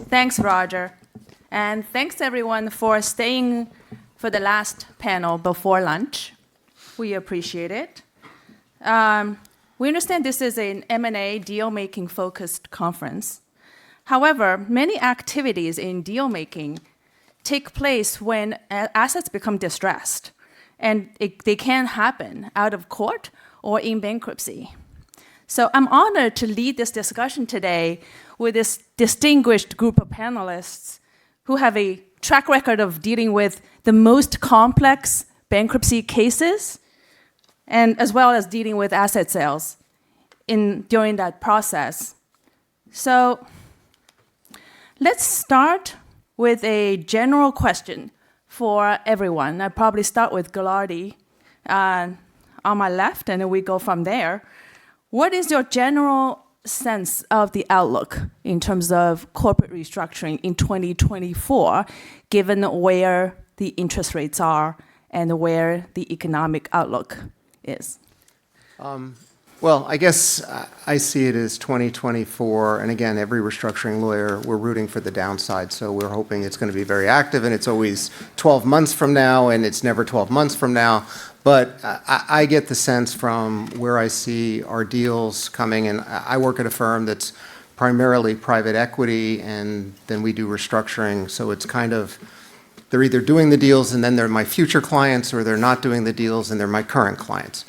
Thanks, Roger. And thanks, everyone, for staying for the last panel before lunch. We appreciate it. We understand this is an M&A deal-making focused conference. However, many activities in deal-making take place when assets become distressed, and they can happen out of court or in bankruptcy. So I'm honored to lead this discussion today with this distinguished group of panelists who have a track record of dealing with the most complex bankruptcy cases, and as well as dealing with asset sales during that process. So let's start with a general question for everyone. I'll probably start with Gilardi on my left, and then we go from there. What is your general sense of the outlook in terms of corporate restructuring in 2024, given where the interest rates are and where the economic outlook is? Well, I guess I see it as 2024, and again, every restructuring lawyer, we're rooting for the downside, so we're hoping it's going to be very active, and it's always 12 months from now, and it's never 12 months from now. But I get the sense from where I see our deals coming, and I work at a firm that's primarily private equity, and then we do restructuring, so it's kind of, they're either doing the deals and then they're my future clients, or they're not doing the deals and they're my current clients.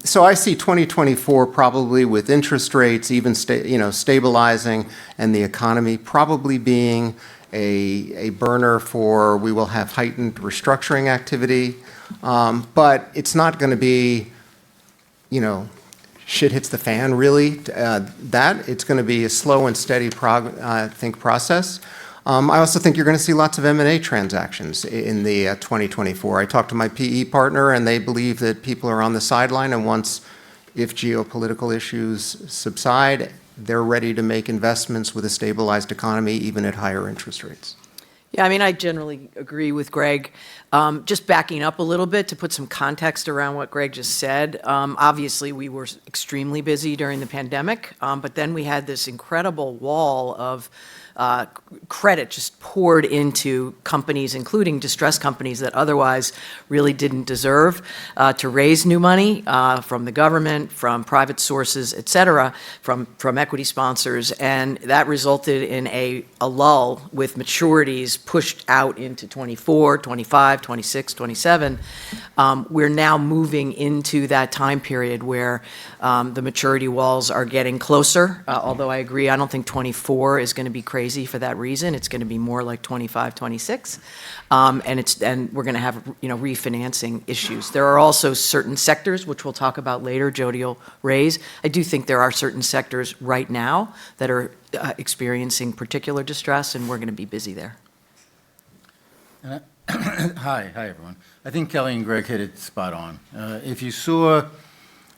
So I see 2024 probably with interest rates even stabilizing, and the economy probably being a burner for, we will have heightened restructuring activity, but it's not going to be, shit hits the fan really. It's going to be a slow and steady process. I also think you're going to see lots of M&A transactions in the 2024. I talked to my PE partner, and they believe that people are on the sideline, and if geopolitical issues subside, they're ready to make investments with a stabilized economy, even at higher interest rates. Yeah, I mean, I generally agree with Greg. Just backing up a little bit to put some context around what Greg just said. Obviously, we were extremely busy during the pandemic, but then we had this incredible wall of credit just poured into companies, including distressed companies that otherwise really didn't deserve to raise new money from the government, from private sources, et cetera, from equity sponsors. And that resulted in a lull with maturities pushed out into 24, 25, 26, 27. We're now moving into that time period where the maturity walls are getting closer, although I agree, I don't think 24 is going to be crazy for that reason. It's going to be more like 25, 26, and we're going to have refinancing issues. There are also certain sectors, which we'll talk about later, Jody will raise. I do think there are certain sectors right now that are experiencing particular distress, and we're going to be busy there. Hi everyone. I think Kelly and Greg hit it spot on. If you saw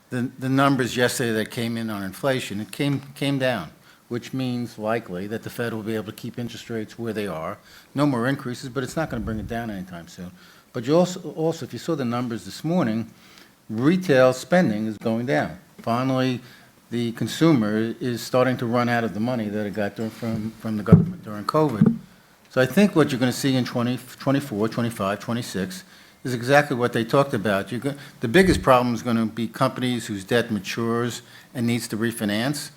the numbers yesterday that came in on inflation, it came down, which means likely that the Fed will be able to keep interest rates where they are. No more increases, but it's not going to bring it down anytime soon. But you also, if you saw the numbers this morning, retail spending is going down. Finally, the consumer is starting to run out of the money that it got from the government during COVID. So I think what you're going to see in 2024, 25, 26 is exactly what they talked about. The biggest problem is going to be companies whose debt matures and needs to refinance.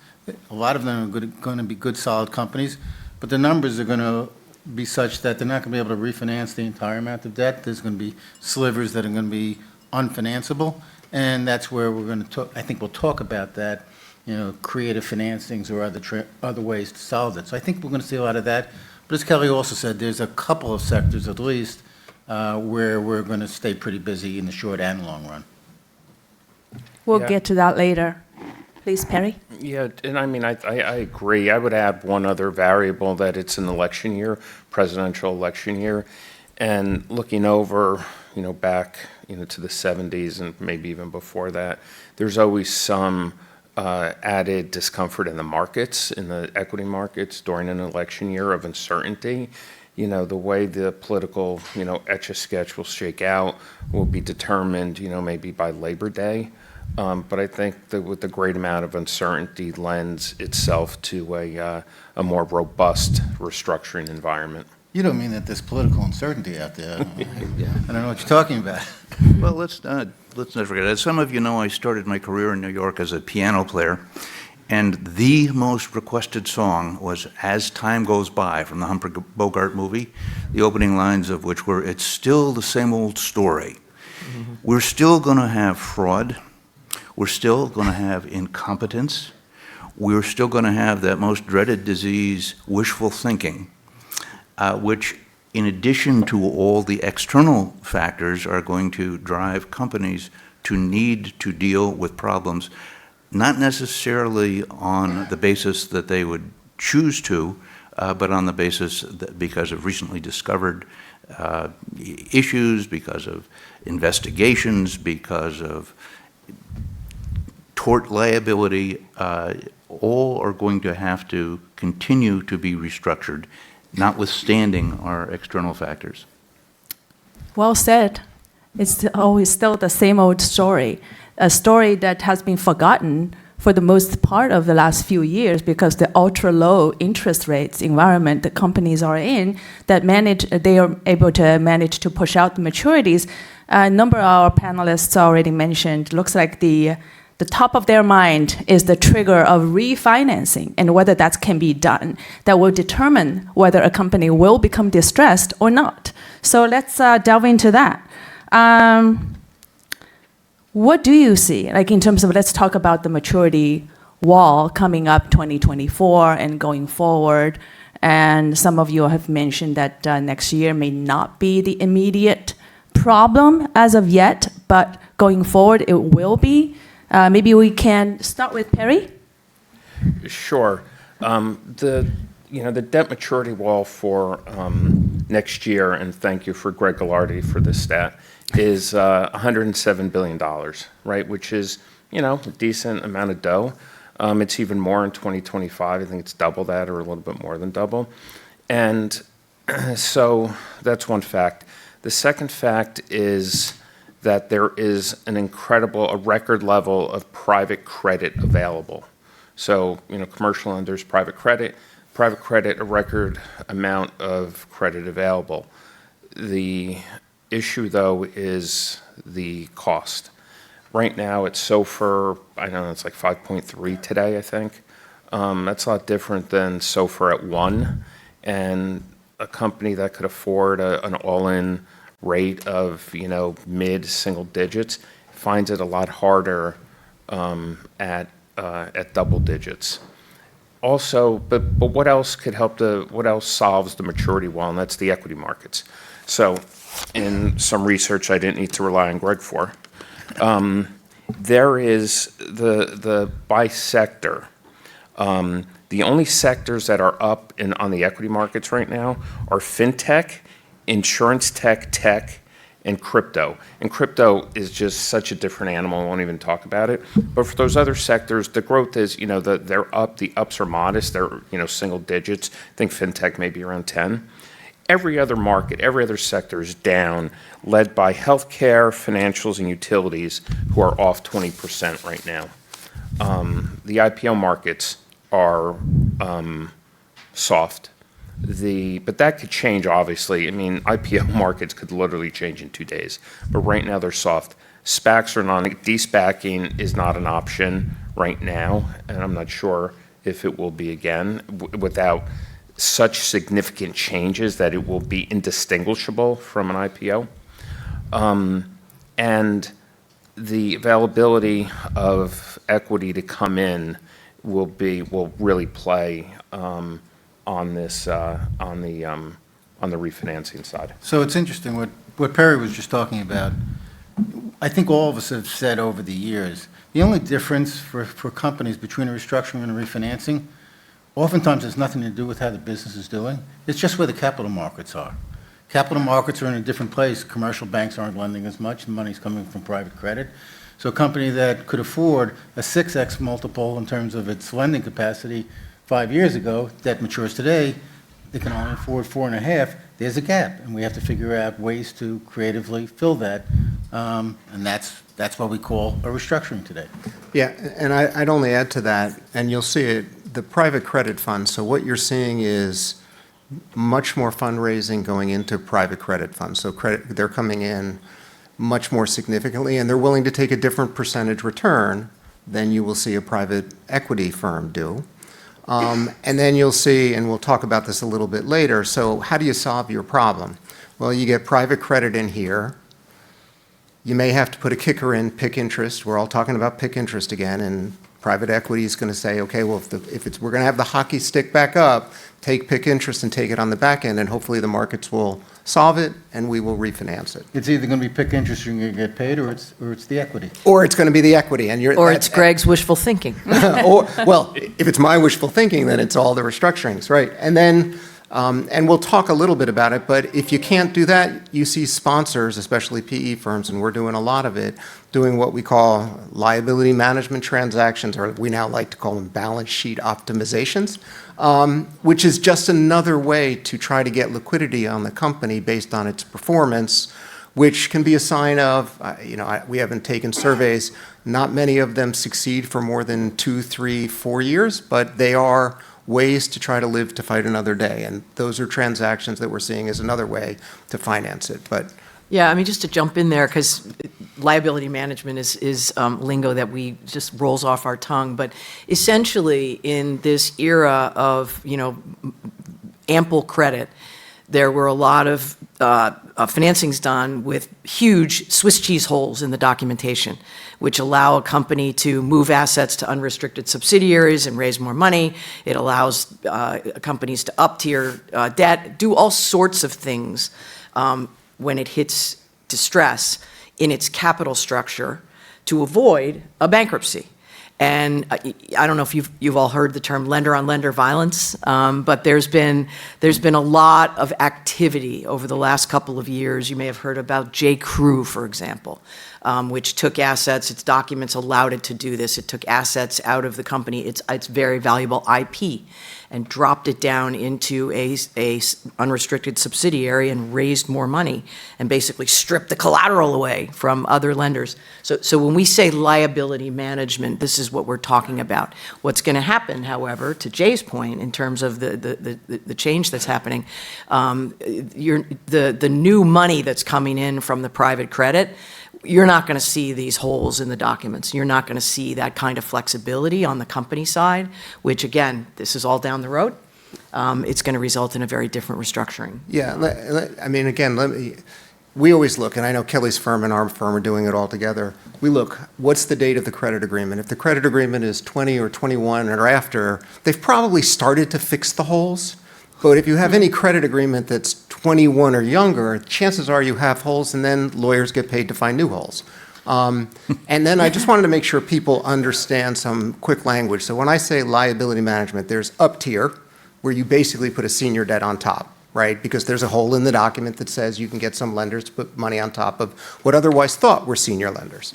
A lot of them are going to be good, solid companies, but the numbers are going to be such that they're not going to be able to refinance the entire amount of debt. There's going to be slivers that are going to be unfinanceable, and that's where we're going to talk. I think we'll talk about that, creative financings or other ways to solve it. So I think we're going to see a lot of that. But as Kelly also said, there's a couple of sectors at least where we're going to stay pretty busy in the short and long run. We'll get to that later. Please, Perry. Yeah, and I mean, I agree. I would add one other variable, that it's an election year, presidential election year, and looking over, back, to the 70s and maybe even before that, there's always some added discomfort in the markets, in the equity markets during an election year of uncertainty. The way the political, Etch-a-Sketch will shake out will be determined, maybe by Labor Day. But I think that with the great amount of uncertainty lends itself to a more robust restructuring environment. You don't mean that there's political uncertainty out there. I don't know what you're talking about. Well, let's not forget, as some of you know, I started my career in New York as a piano player, and the most requested song was As Time Goes By from the Humphrey Bogart movie, the opening lines of which were, "It's still the same old story." Mm-hmm. We're still going to have fraud. We're still going to have incompetence. We're still going to have that most dreaded disease, wishful thinking, which, in addition to all the external factors, are going to drive companies to need to deal with problems, not necessarily on the basis that they would choose to, but on the basis that because of recently discovered issues, because of investigations, because of tort liability, all are going to have to continue to be restructured, notwithstanding our external factors. Well said. It's always still the same old story, a story that has been forgotten for the most part of the last few years because the ultra-low interest rates environment that companies are in, they are able to manage to push out the maturities. A number of our panelists already mentioned, looks like the top of their mind is the trigger of refinancing and whether that can be done. That will determine whether a company will become distressed or not. So let's delve into that. What do you see, like in terms of, let's talk about the maturity wall coming up 2024 and going forward. And some of you have mentioned that next year may not be the immediate problem as of yet, but going forward it will be. Maybe we can start with Perry. Sure. The debt maturity wall for next year, and thank you for Greg Gallardi for this stat, is $107 billion, right? Which is, a decent amount of dough. It's even more in 2025. I think it's double that or a little bit more than double. And so that's one fact. The second fact is that there is a record level of private credit available. So, commercial lenders, private credit, a record amount of credit available. The issue, though, is the cost. Right now, it's SOFR, I know it's like 5.3 today, I think. That's a lot different than SOFR at 1. And a company that could afford an all-in rate of, mid-single digits finds it a lot harder at double digits. Also, but what else could help what else solves the maturity wall, and that's the equity markets. So in some research I didn't need to rely on Greg for, there is the by sector. The only sectors that are up on the equity markets right now are fintech, insurance tech, and crypto. And crypto is just such a different animal, I won't even talk about it. But for those other sectors, the growth is, they're up, the ups are modest, they're, single digits. I think fintech may be around 10. Every other market, every other sector is down, led by healthcare, financials, and utilities, who are off 20% right now. The IPO markets are soft. But that could change, obviously. I mean, IPO markets could literally change in 2 days. But right now, they're soft. SPACs are de-SPACing is not an option right now, and I'm not sure if it will be again, without such significant changes that it will be indistinguishable from an IPO. And the availability of equity to come in will really play on this on the refinancing side. So it's interesting what Perry was just talking about. I think all of us have said over the years, the only difference for companies between a restructuring and a refinancing, oftentimes has nothing to do with how the business is doing. It's just where the capital markets are. Capital markets are in a different place. Commercial banks aren't lending as much. The money's coming from private credit. So a company that could afford a 6x multiple in terms of its lending capacity 5 years ago, that matures today, they can only afford 4.5. There's a gap, and we have to figure out ways to creatively fill that And that's what we call a restructuring today. Yeah, and I'd only add to that, and you'll see it, the private credit fund. So what you're seeing is much more fundraising going into private credit funds. So they're coming in much more significantly, and they're willing to take a different percentage return than you will see a private equity firm do. And then you'll see, and we'll talk about this a little bit later, so how do you solve your problem? Well, you get private credit in here. You may have to put a kicker in, PIK interest. We're all talking about PIK interest again, and private equity is going to say, okay, well, we're going to have the hockey stick back up, take PIK interest and take it on the back end, and hopefully the markets will solve it, and we will refinance it. It's either going to be PIK interest you're going to get paid, or it's the equity. Or it's going to be the equity, and Or it's Greg's wishful thinking. Well, if it's my wishful thinking, then it's all the restructurings, right? And then, and we'll talk a little bit about it, but if you can't do that, you see sponsors, especially PE firms, and we're doing a lot of it, doing what we call liability management transactions, or we now like to call them balance sheet optimizations, which is just another way to try to get liquidity on the company based on its performance, which can be a sign of, we haven't taken surveys, not many of them succeed for more than 2, 3, 4 years, but they are ways to try to live to fight another day. And those are transactions that we're seeing as another way to finance it. But Yeah, I mean, just to jump in there, because liability management is lingo that we just rolls off our tongue. But essentially, in this era of, ample credit, there were a lot of financings done with huge Swiss cheese holes in the documentation, which allow a company to move assets to unrestricted subsidiaries and raise more money. It allows companies to up-tier debt, do all sorts of things when it hits distress in its capital structure to avoid a bankruptcy. And I don't know if you've all heard the term lender-on-lender violence, but there's been a lot of activity over the last couple of years. You may have heard about J. Crew, for example, which took assets. Its documents allowed it to do this. It took assets out of the company, its very valuable IP, and dropped it down into a unrestricted subsidiary and raised more money and basically stripped the collateral away from other lenders. So when we say liability management, this is what we're talking about. What's going to happen, however, to Jay's point, in terms of the change that's happening, the new money that's coming in from the private credit, you're not going to see these holes in the documents. You're not going to see that kind of flexibility on the company side, which, again, this is all down the road. It's going to result in a very different restructuring. yeah, we always look, and I know Kelly's firm and our firm are doing it all together. We look, what's the date of the credit agreement? If the credit agreement is 20 or 21 or after, they've probably started to fix the holes. But if you have any credit agreement that's 21 or younger, chances are you have holes, and then lawyers get paid to find new holes. And then I just wanted to make sure people understand some quick language. So when I say liability management, there's up tier, where you basically put a senior debt on top, right? Because there's a hole in the document that says you can get some lenders to put money on top of what otherwise thought were senior lenders.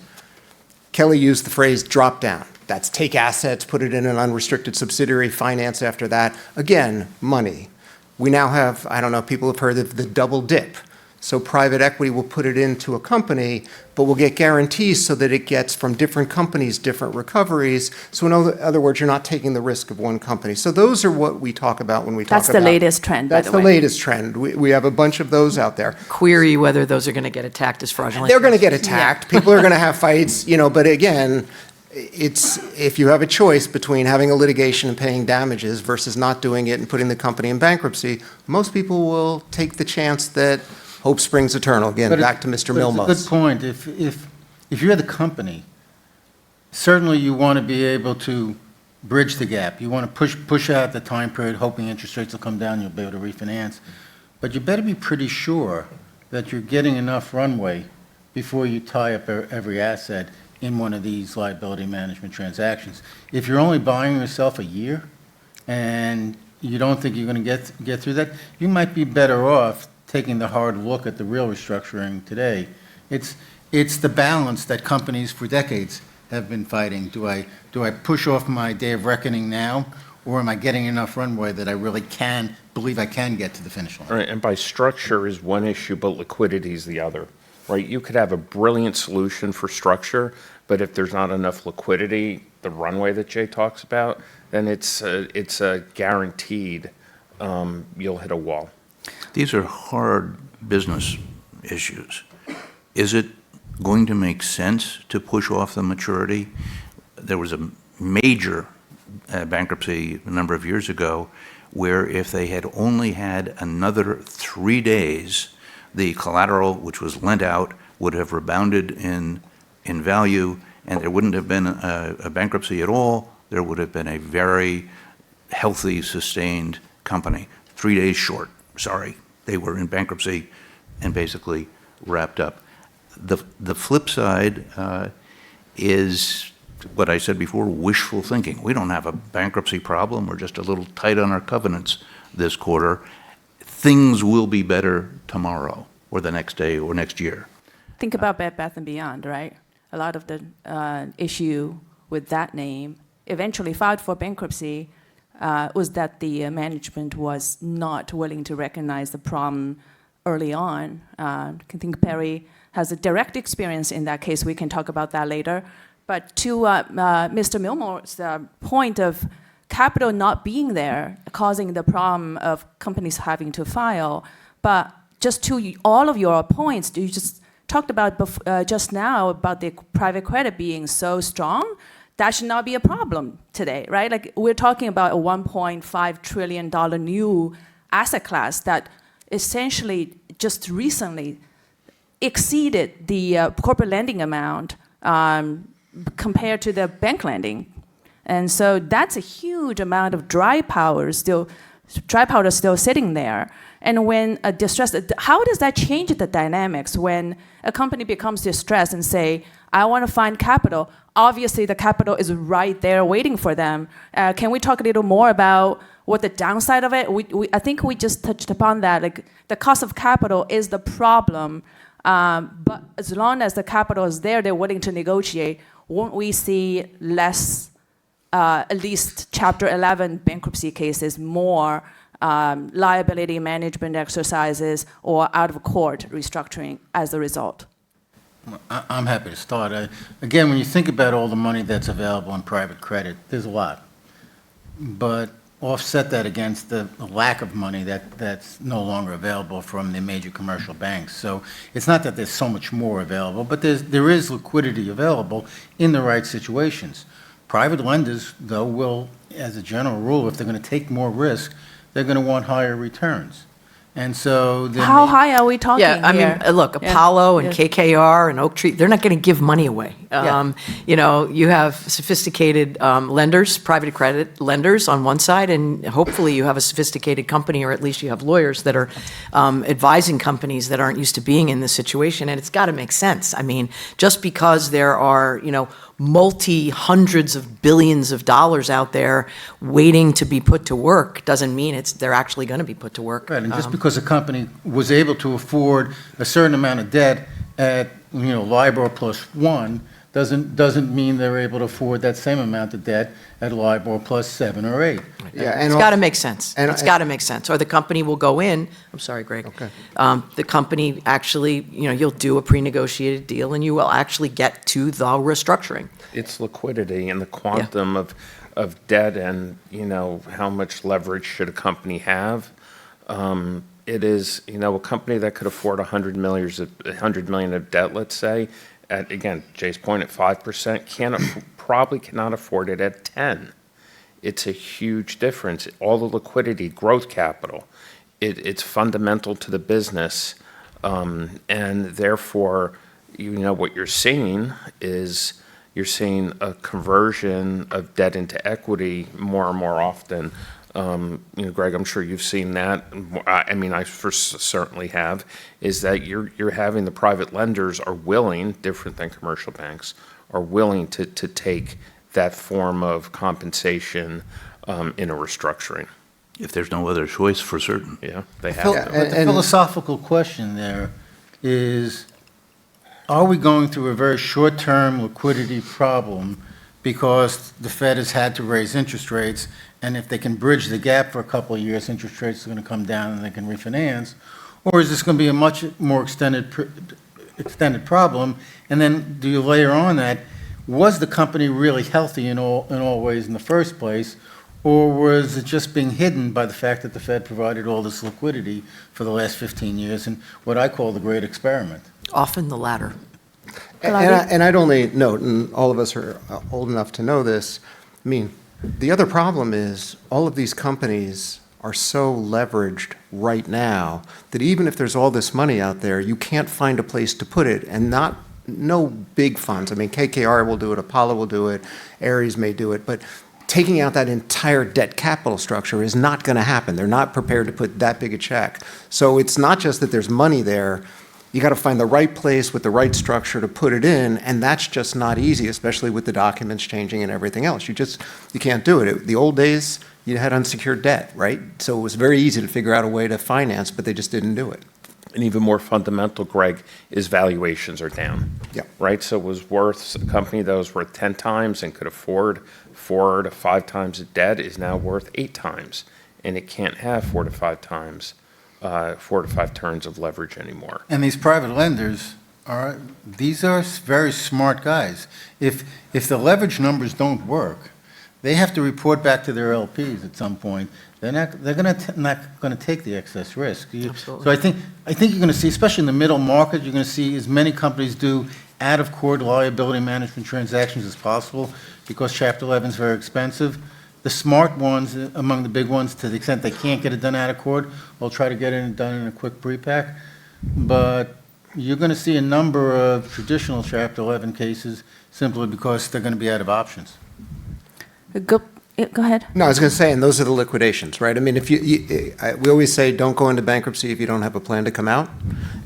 Kelly used the phrase drop down. That's take assets, put it in an unrestricted subsidiary, finance after that. Again, money. We now have, I don't know if people have heard of the double dip. So private equity will put it into a company, but will get guarantees so that it gets from different companies different recoveries. So in other words, you're not taking the risk of one company. So those are what we talk about when we talk about. That's the latest trend, by That's the way. the latest trend. We have a bunch of those out there. Query whether those are going to get attacked as fraudulent. They're going to get attacked. People are going to have fights, but again, it's, if you have a choice between having a litigation and paying damages versus not doing it and putting the company in bankruptcy, most people will take the chance that hope springs eternal. Again, back to Mr. Milmos. It's a good point. If you're the company, certainly you want to be able to bridge the gap. You want to push out the time period, hoping interest rates will come down, you'll be able to refinance. But you better be pretty sure that you're getting enough runway before you tie up every asset in one of these liability management transactions. If you're only buying yourself a year and you don't think you're going to get through that, you might be better off taking the hard look at the real restructuring today. It's the balance that companies for decades have been fighting. Do I push off my day of reckoning now, or am I getting enough runway that I really believe I can get to the finish line? Right, and by structure is one issue, but liquidity is the other, right? You could have a brilliant solution for structure, but if there's not enough liquidity, the runway that Jay talks about, then it's a guaranteed you'll hit a wall. These are hard business issues. Is it going to make sense to push off the maturity? There was a major bankruptcy a number of years ago where if they had only had another 3 days, the collateral which was lent out would have rebounded in value, and there wouldn't have been a bankruptcy at all. There would have been a very healthy, sustained company. 3 days short, sorry. They were in bankruptcy and basically wrapped up. The flip side is what I said before, wishful thinking. We don't have a bankruptcy problem. We're just a little tight on our covenants this quarter. Things will be better tomorrow or the next day or next year. Think about Bed Bath & Beyond, right? A lot of the issue with that name eventually filed for bankruptcy was that the management was not willing to recognize the problem early on. I think Perry has a direct experience in that case. We can talk about that later. But to Mr. Milmore's point of capital not being there, causing the problem of companies having to file, but just to all of your points, you just talked about just now about the private credit being so strong, that should not be a problem today, right? Like we're talking about a $1.5 trillion new asset class that essentially just recently exceeded the corporate lending amount compared to the bank lending. And so that's a huge amount of dry powder still sitting there. And when a distress, how does that change the dynamics when a company becomes distressed and say, I want to find capital? Obviously, the capital is right there waiting for them. Can we talk a little more about what the downside of it? I think we just touched upon that. Like the cost of capital is the problem, but as long as the capital is there, they're willing to negotiate. Won't we see less, at least Chapter 11 bankruptcy cases, more liability management exercises or out-of-court restructuring as a result? I'm happy to start. Again, when you think about all the money that's available in private credit, there's a lot. But offset that against the lack of money that's no longer available from the major commercial banks. So it's not that there's so much more available, but there is liquidity available in the right situations. Private lenders, though, will, as a general rule, if they're going to take more risk, they're going to want higher returns. And so how high are we talking Yeah, I here? mean, look, Apollo and KKR and Oak Tree, they're not going to give money away. You know, you have sophisticated lenders, private credit lenders on one side, and hopefully you have a sophisticated company, or at least you have lawyers that are advising companies that aren't used to being in this situation, and it's got to make sense. I mean, just because there are, you know, multi-hundreds of billions of dollars out there waiting to be put to work doesn't mean they're actually going to be put to work. Right, and just because a company was able to afford a certain amount of debt at, you know, LIBOR +1 doesn't mean they're able to afford that same amount of debt at LIBOR +7 or 8. Yeah, and It's got to make sense. and- It's got to make sense. Or the company will go in, I'm sorry, Greg. Okay. The company actually, you know, you'll do a pre-negotiated deal and you will actually get to the restructuring. It's liquidity and the quantum of debt and, you know, how much leverage should a company have. It is, you know, a company that could afford $100 million of debt, let's say, at, again, Jay's point, at 5%, probably cannot afford it at 10. It's a huge difference. All the liquidity, growth capital, it's fundamental to the business, and therefore, you know, what you're seeing is you're seeing a conversion of debt into equity more and more often. You know, Greg, I'm sure you've seen that. I mean, I certainly have, is that you're having the private lenders are willing, different than commercial banks, are willing to take that form of compensation in a restructuring. If there's no other choice, for certain. Yeah, they have But to. the philosophical question there is, are we going through a very short-term liquidity problem because the Fed has had to raise interest rates, and if they can bridge the gap for a couple of years, interest rates are going to come down and they can refinance? Or is this going to be a much more extended extended problem? And then do you layer on that, was the company really healthy in all ways in the first place? Or was it just being hidden by the fact that the Fed provided all this liquidity for the last 15 years in what I call the great experiment? Often the latter. And I'd only note, and all of us are old enough to know this, I mean, the other problem is all of these companies are so leveraged right now that even if there's all this money out there, you can't find a place to put it, and no big funds. I mean, KKR will do it, Apollo will do it, Ares may do it, but taking out that entire debt capital structure is not going to happen. They're not prepared to put that big a check. So it's not just that there's money there. You got to find the right place with the right structure to put it in, and that's just not easy, especially with the documents changing and everything else. You can't do it. The old days, you had unsecured debt, right? So it was very easy to figure out a way to finance, but they just didn't do it. And even more fundamental, Greg, is valuations are down. Yeah. Right? So it was worth, a company that was worth 10 times and could afford 4 to 5 times the debt is now worth 8 times. And it can't have 4 to 5 times, 4 to 5 turns of leverage anymore. And these private lenders these are very smart guys. If the leverage numbers don't work, they have to report back to their LPs at some point. They're not going to take the excess risk. Absolutely. So I think you're going to see, especially in the middle market, you're going to see as many companies do out-of-court liability management transactions as possible because Chapter 11 is very expensive. The smart ones, among the big ones, to the extent they can't get it done out of court, will try to get it done in a quick pre-pack. But you're going to see a number of traditional Chapter 11 cases simply because they're going to be out of options. Go ahead. No, I was going to say, and those are the liquidations, right? I mean, if we always say, don't go into bankruptcy if you don't have a plan to come out.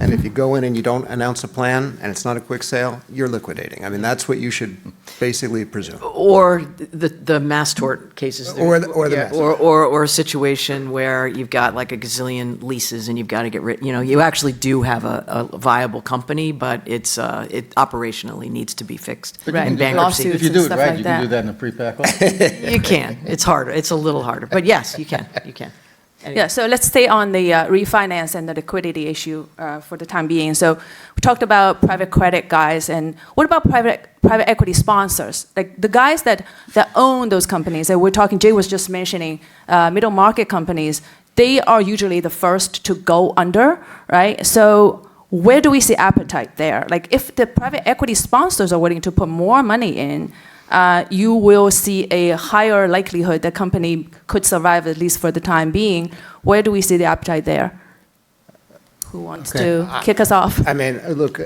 And if you go in and you don't announce a plan and it's not a quick sale, you're liquidating. I mean, that's what you should basically presume. Or the mass tort cases. Or the mass tort. Or a situation where you've got like a gazillion leases and you've got to get rid, you actually do have a viable company, but it operationally needs to be fixed Right. in bankruptcy. Lawsuits If you and do it stuff right, like you that. can do that in a pre-pack also. You can. It's harder. It's a little harder. But yes, you can. You can. Anyway. Yeah, so let's stay on the refinance and the liquidity issue for the time being. So we talked about private credit guys, and what about private equity sponsors? Like the guys that own those companies, and we're talking, Jay was just mentioning middle market companies, they are usually the first to go under, right? So where do we see appetite there? Like if the private equity sponsors are willing to put more money in, you will see a higher likelihood that company could survive at least for the time being. Where do we see the appetite there? Who wants to kick us off? I mean, look,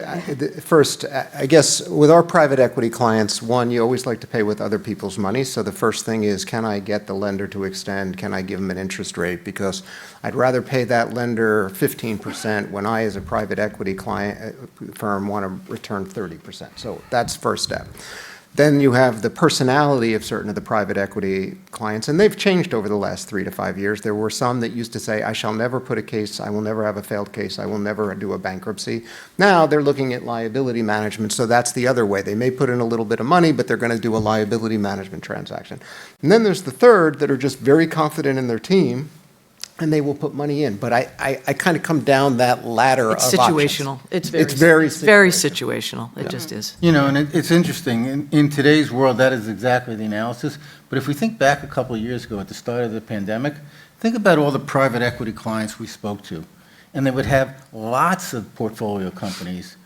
first, I guess with our private equity clients, one, you always like to pay with other people's money. So the first thing is, can I get the lender to extend? Can I give them an interest rate? Because I'd rather pay that lender 15% when I, as a private equity client firm, want to return 30%. So that's first step. Then you have the personality of certain of the private equity clients, and they've changed over the last 3 to 5 years. There were some that used to say, I shall never put a case, I will never have a failed case, I will never do a bankruptcy. Now they're looking at liability management, so that's the other way. They may put in a little bit of money, but they're going to do a liability management transaction. And then there's the third that are just very confident in their team, and they will put money in. But I kind of come down that ladder It's of options. situational. It's very very situational. It just is. And it's interesting. In today's world, that is exactly the analysis. But if we think back a couple of years ago at the start of the pandemic, think about all the private equity clients we spoke to. And they would have lots of portfolio companies,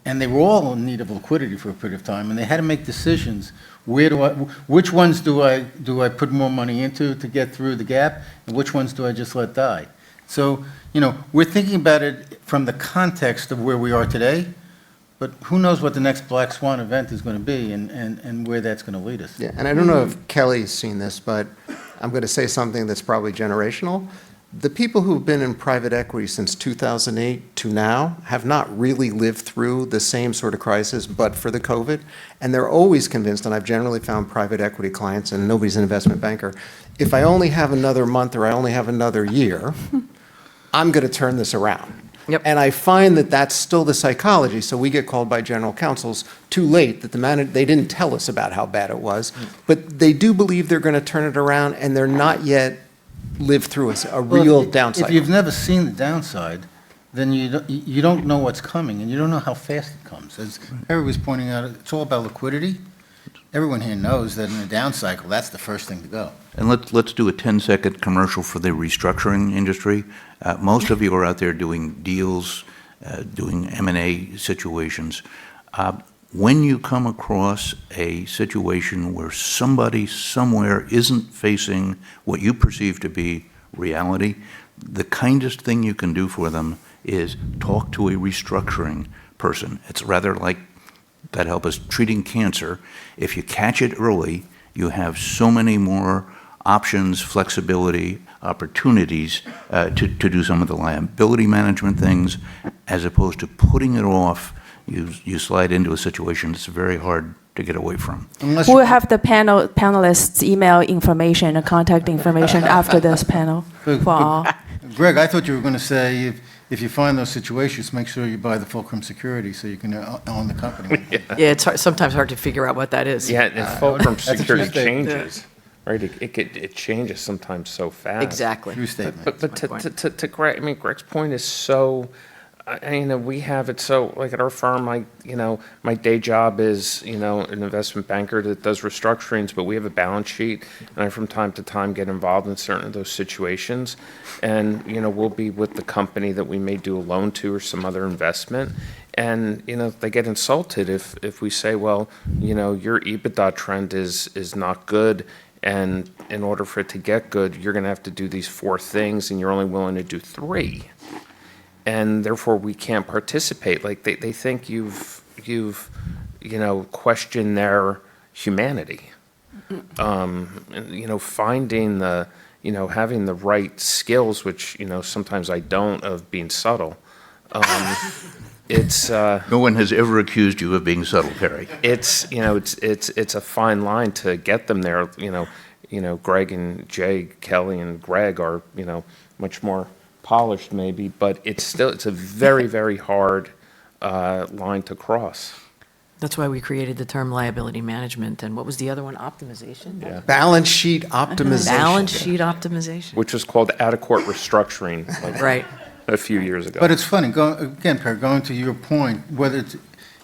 and they were all in need of liquidity for a period of time, and they had to make decisions. Which ones do I put more money into to get through the gap, and which ones do I just let die? So, we're thinking about it from the context of where we are today, but who knows what the next Black Swan event is going to be and where that's going to lead us. Yeah, and I don't know if Kelly's seen this, but I'm going to say something that's probably generational. The people who've been in private equity since 2008 to now have not really lived through the same sort of crisis, but for the COVID. And they're always convinced, and I've generally found private equity clients, and nobody's an investment banker, if I only have another month or I only have another year, I'm going to turn this around. Yep. And I find that that's still the psychology. So we get called by general counsels too late that they didn't tell us about how bad it was, but they do believe they're going to turn it around, and they're not yet lived through a real downside. If you've never seen the downside, then you don't know what's coming, and you don't know how fast it comes. As Harry was pointing out, it's all about liquidity. Everyone here knows that in a down cycle, that's the first thing to go. And let's do a 10-second commercial for the restructuring industry. Most of you are out there doing deals, doing M&A situations. When you come across a situation where somebody somewhere isn't facing what you perceive to be reality, the kindest thing you can do for them is talk to a restructuring person. It's rather like, God help us, treating cancer. If you catch it early, you have so many more options, flexibility, opportunities to do some of the liability management things, as opposed to putting it off. You slide into a situation that's very hard to get away from. Unless We'll you- have the panelists' email information and contact information after this panel for all. Greg, I thought you were going to say, if you find those situations, make sure you buy the fulcrum security so you can own the company. Yeah, it's sometimes hard to figure out what that is. Yeah, and fulcrum That's a true security statement. changes, right? It changes sometimes so fast. Exactly. True statement. But That's my point. to Greg, I mean, Greg's point is so, we have it so, like at our firm, my day job is, an investment banker that does restructurings, but we have a balance sheet, and I from time to time get involved in certain of those situations. And, we'll be with the company that we may do a loan to or some other investment. And, they get insulted if we say, well, your EBITDA trend is not good. And in order for it to get good, you're going to have to do these 4 things, and you're only willing to do 3. And therefore, we can't participate. Like, they think you've questioned their humanity. And, finding the, having the right skills, which, sometimes I don't, of being subtle. It's, No one has ever accused you of being subtle, Harry. it's a fine line to get them there. Greg and Jay, Kelly and Greg are much more polished maybe, but it's a very, very hard line to cross. That's why we created the term liability management, and what was the other one? Optimization? Yeah. Balance sheet optimization. Balance sheet optimization. Which was called out-of-court restructuring like Right. a few years ago. But it's funny, again, Per, going to your point, whether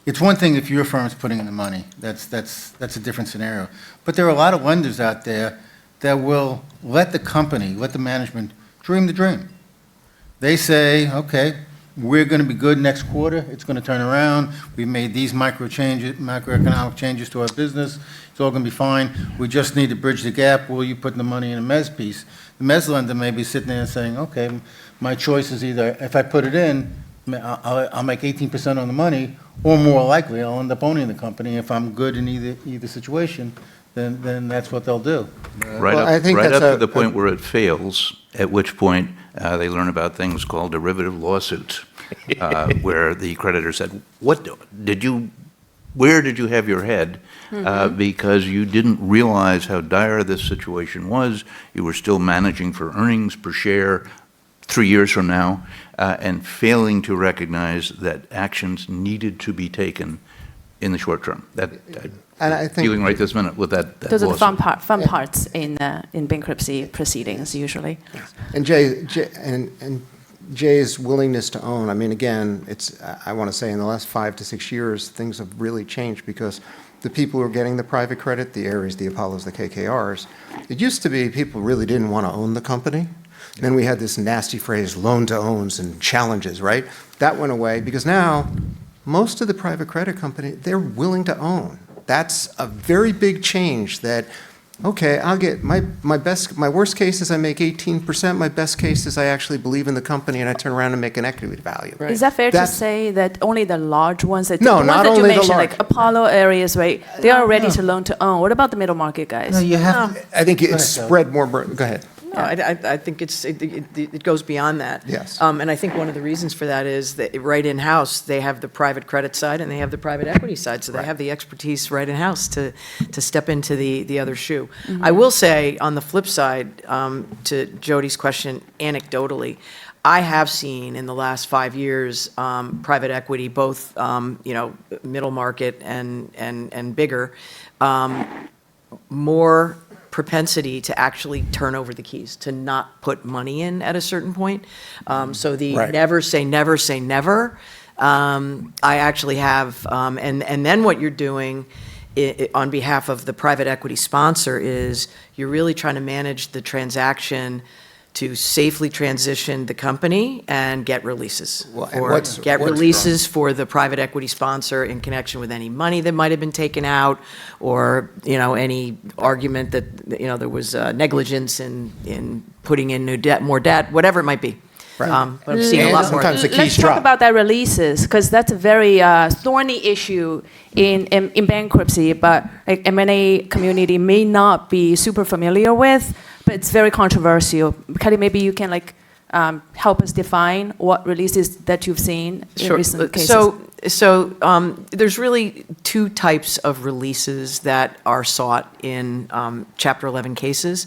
it's one thing if your firm's putting in the money, that's a different scenario. But there are a lot of lenders out there that will let the company, let the management dream the dream. They say, okay, we're going to be good next quarter, it's going to turn around, we made these macroeconomic changes to our business, it's all going to be fine, we just need to bridge the gap, will you put the money in a mezz piece? The mezz lender may be sitting there and saying, okay, my choice is either, if I put it in, I'll make 18% on the money, or more likely, I'll end up owning the company. If I'm good in either situation, then that's what they'll do. Right Well, I up, think right that's up a- to the point where it fails, at which point they learn about things called derivative lawsuits, where the creditor said, where did you have your head? Because you didn't realize how dire this situation was. You were still managing for earnings per share 3 years from now, and failing to recognize that actions needed to be taken in the short term. And I think Dealing right this minute with that Those are the lawsuit. fun parts in bankruptcy proceedings usually. And Jay's willingness to own, I mean, again, I want to say in the last 5 to 6 years, things have really changed because the people who are getting the private credit, the Ares, the Apollos, the KKRs, it used to be people really didn't want to own the company. Then we had this nasty phrase, loan to owns and challenges, right? That went away because now most of the private credit company, they're willing to own. That's a very big change that, okay, I'll get my worst case is I make 18%, my best case is I actually believe in the company and I turn around and make an equity value. Is that fair to That's- say that only the large ones, No, the ones not that you only the mentioned, large. like Apollo areas, right? They are ready to loan to own. What about the middle market guys? No, you have, I think it's ahead, Kelly. spread more, go ahead. No, I think it goes beyond that. Yes. And I think one of the reasons for that is that right in-house, they have the private credit side and they have the private equity side. So they have the expertise right in-house to step into the other shoe. I will say, on the flip side, to Jody's question, anecdotally, I have seen in the last 5 years, private equity, both, middle market and bigger, more propensity to actually turn over the keys, to not put money in at a certain point. So the Right. never say never say never. I actually have, and then what you're doing on behalf of the private equity sponsor is you're really trying to manage the transaction to safely transition the company and get releases. Well, and Or what's- get what's- releases for the private equity sponsor in connection with any money that might have been taken out, or, any argument that, there was negligence in putting in more debt, whatever it might be. But I'm seeing a And lot more. sometimes the keys Let's talk drop. about that releases, because that's a very thorny issue in bankruptcy, but like M&A community may not be super familiar with, but it's very controversial. Kelly, maybe you can help us define what releases that you've seen in recent cases. So there's really two types of releases that are sought in Chapter 11 cases.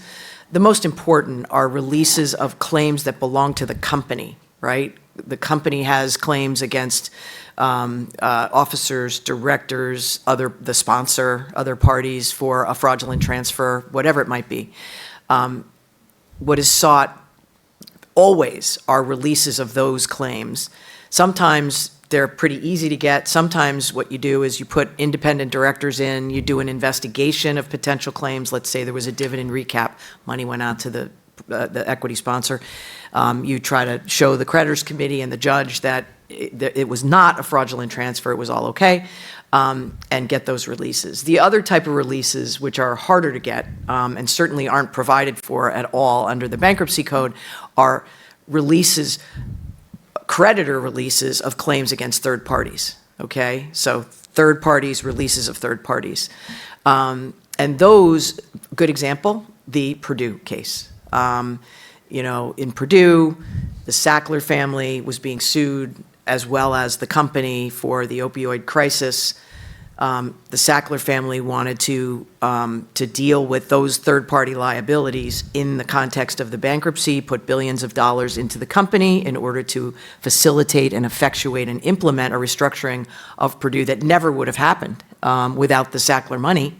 The most important are releases of claims that belong to the company, right? The company has claims against officers, directors, the sponsor, other parties for a fraudulent transfer, whatever it might be. What is sought always are releases of those claims. Sometimes they're pretty easy to get. Sometimes what you do is you put independent directors in, you do an investigation of potential claims. Let's say there was a dividend recap, money went out to the equity sponsor. You try to show the creditors committee and the judge that it was not a fraudulent transfer, it was all okay, and get those releases. The other type of releases, which are harder to get and certainly aren't provided for at all under the bankruptcy code, are releases, creditor releases of claims against third parties, okay? So third parties, releases of third parties. And those, good example, the Purdue case. In Purdue, the Sackler family was being sued as well as the company for the opioid crisis. The Sackler family wanted to deal with those third-party liabilities in the context of the bankruptcy, put billions of dollars into the company in order to facilitate and effectuate and implement a restructuring of Purdue that never would have happened without the Sackler money.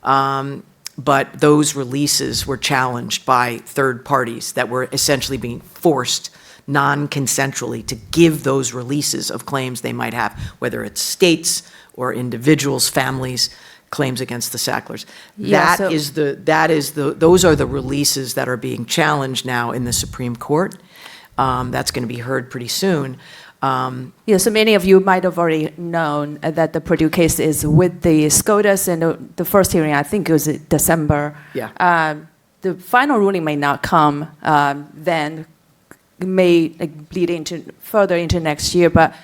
But those releases were challenged by third parties that were essentially being forced non-consensually to give those releases of claims they might have, whether it's states or individuals, families, claims against the Sacklers. Yeah, Those are the releases that are being challenged now in the Supreme Court. That's going to be heard pretty soon. So many of you might have already known that the Purdue case is with the SCOTUS, and the first hearing, I think it was December. Yeah. The final ruling may not come then, may bleed further into next year, but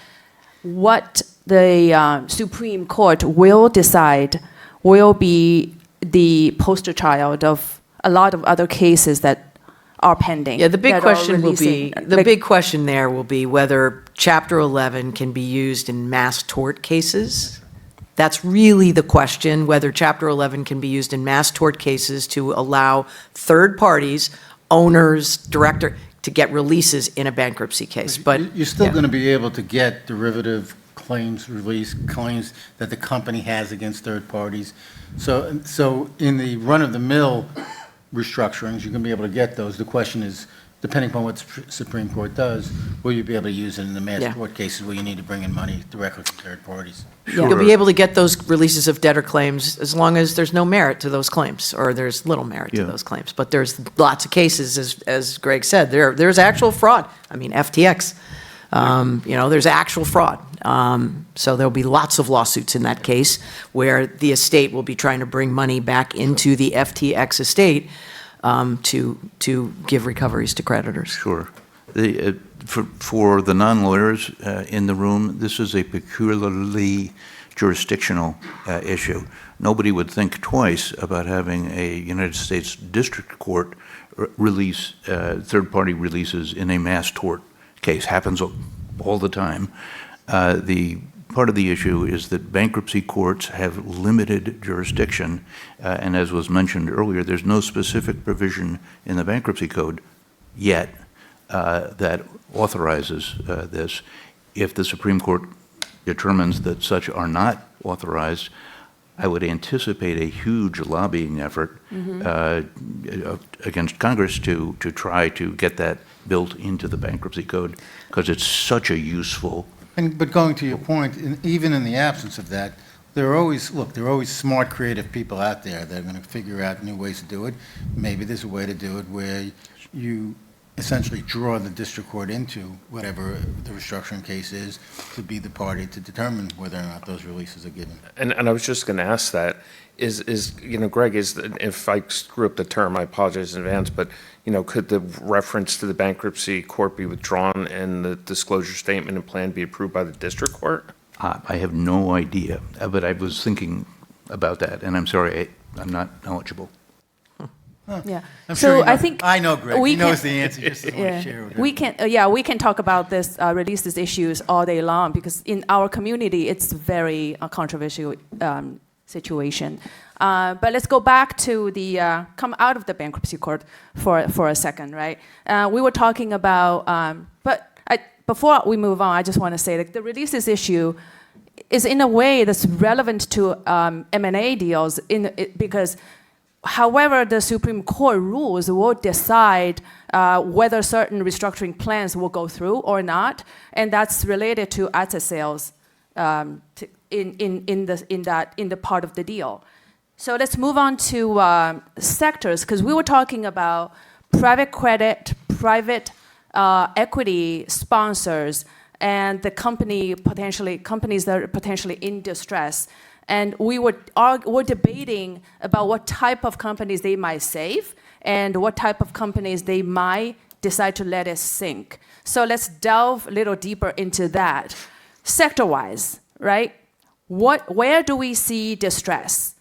what the Supreme Court will decide will be the poster child of a lot of other cases that are pending. Yeah, the big that are question will be, releasing. the big question there will be whether Chapter 11 can be used in mass tort cases. That's really the question, whether Chapter 11 can be used in mass tort cases to allow third parties, owners, director, to get releases in a bankruptcy case. But You're still yeah. going to be able to get derivative claims, release claims that the company has against third parties. So in the run-of-the-mill restructurings, you're going to be able to get those. The question is, depending upon what the Supreme Court does, will you be able to use it in the mass Yeah. tort cases where you need to bring in money directly from third parties? You'll be able to get those releases of debtor claims as long as there's no merit to those claims, or there's little merit to Yeah. those claims. But there's lots of cases, as Greg said, there's actual fraud. I mean, FTX, there's actual fraud. So there'll be lots of lawsuits in that case where the estate will be trying to bring money back into the FTX estate to give recoveries to creditors. Sure. For the non-lawyers in the room, this is a peculiarly jurisdictional issue. Nobody would think twice about having a United States District Court release third-party releases in a mass tort case. Happens all the time. The part of the issue is that bankruptcy courts have limited jurisdiction, and as was mentioned earlier, there's no specific provision in the bankruptcy code yet that authorizes this. If the Supreme Court determines that such are not authorized, I would anticipate a huge lobbying effort against Congress to try to get that built into the bankruptcy code, because it's such a useful. But going to your point, even in the absence of that, there are always smart, creative people out there that are going to figure out new ways to do it. Maybe there's a way to do it where you essentially draw the district court into whatever the restructuring case is to be the party to determine whether or not those releases are given. And I was just going to ask that, Greg, if I screw up the term, I apologize in advance, but, could the reference to the bankruptcy court be withdrawn and the disclosure statement and plan be approved by the district court? I have no idea, but I was thinking about that, and I'm sorry, I'm not knowledgeable. Yeah. I'm So sure you know. I think I know Greg. we He knows can- the answer. Just doesn't want to share it with We everybody. can, we can talk about this, release these issues all day long, because in our community, it's very controversial situation. But let's go back to the, come out of the bankruptcy court for a second, right? We were talking about, before we move on, I just want to say that the releases issue is in a way that's relevant to M&A deals because however the Supreme Court rules will decide whether certain restructuring plans will go through or not, and that's related to asset sales in the part of the deal. So let's move on to sectors, because we were talking about private credit, private equity sponsors, and the companies that are potentially in distress. And we were debating about what type of companies they might save and what type of companies they might decide to let it sink. So let's delve a little deeper into that. Sector-wise, right? Where do we see distress?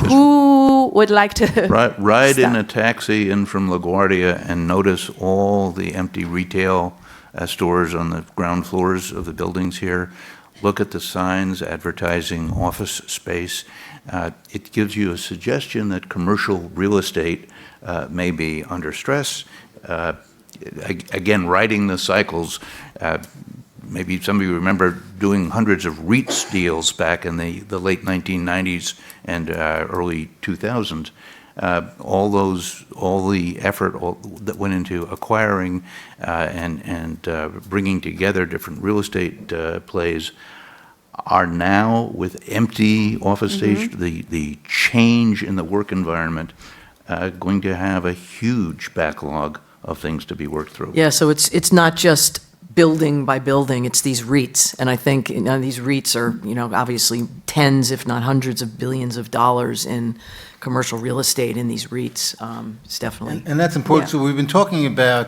Who would like to Ride in start? a taxi in from LaGuardia and notice all the empty retail stores on the ground floors of the buildings here. Look at the signs advertising office space. It gives you a suggestion that commercial real estate may be under stress. Again, riding the cycles. Maybe some of you remember doing hundreds of REITs deals back in the late 1990s and early 2000s. All the effort that went into acquiring and bringing together different real estate plays are now, with empty office space, the change in the work environment, going to have a huge backlog of things to be worked through. Yeah, so it's not just building by building, it's these REITs. And I think these REITs are, obviously tens, if not hundreds of billions of dollars in commercial real estate in these REITs. It's definitely. And that's important. Yeah. So we've been talking about